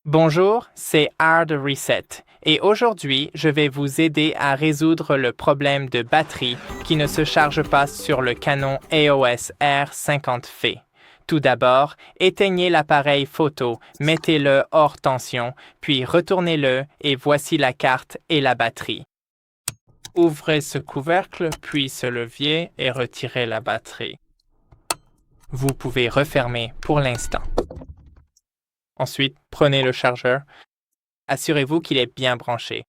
Bonjour, c'est Hard Reset et aujourd'hui, je vais vous aider à résoudre le problème de batterie qui ne se charge pas sur le Canon EOS R50F. Tout d'abord, éteignez l'appareil photo, mettez-le hors tension, puis retournez-le et voici la carte et la batterie. Ouvrez ce couvercle, puis ce levier et retirez la batterie. Vous pouvez refermer pour l'instant. Ensuite, prenez le chargeur. Assurez-vous qu'il est bien branché.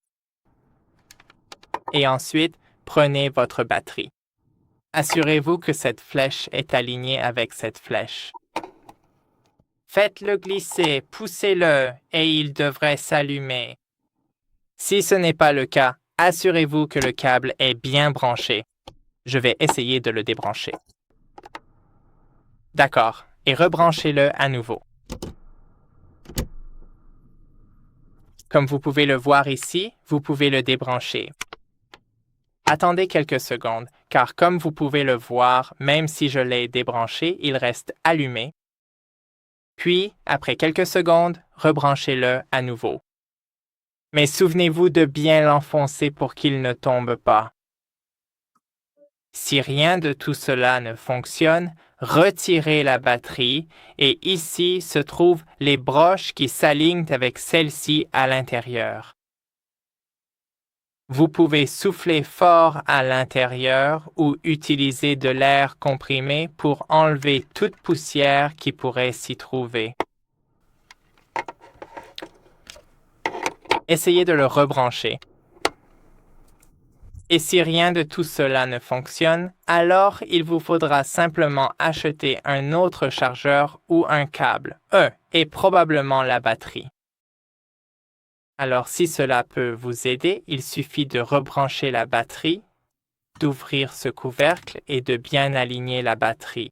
Et ensuite, prenez votre batterie. Assurez-vous que cette flèche est alignée avec cette flèche. Faites-le glisser, poussez-le et il devrait s'allumer. Si ce n'est pas le cas, assurez-vous que le câble est bien branché. Je vais essayer de le débrancher. D'accord, et rebranchez-le à nouveau. Comme vous pouvez le voir ici, vous pouvez le débrancher. Attendez quelques secondes, car comme vous pouvez le voir, même si je l'ai débranché, il reste allumé. Puis, après quelques secondes, rebranchez-le à nouveau. Mais souvenez-vous de bien l'enfoncer pour qu'il ne tombe pas. Si rien de tout cela ne fonctionne, retirez la batterie et ici se trouvent les broches qui s'alignent avec celle-ci à l'intérieur. Vous pouvez souffler fort à l'intérieur ou utiliser de l'air comprimé pour enlever toute poussière qui pourrait s'y trouver. Essayez de le rebrancher. Et si rien de tout cela ne fonctionne, alors il vous faudra simplement acheter un autre chargeur ou un câble, et probablement la batterie. Alors si cela peut vous aider, il suffit de rebrancher la batterie, d'ouvrir ce couvercle et de bien aligner la batterie.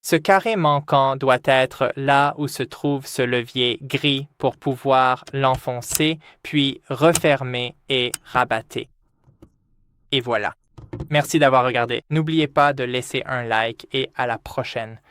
Ce carré manquant doit être là où se trouve ce levier gris pour pouvoir l'enfoncer, puis refermer et rabattre. Et voilà. Merci d'avoir regardé. N'oubliez pas de laisser un like et à la prochaine.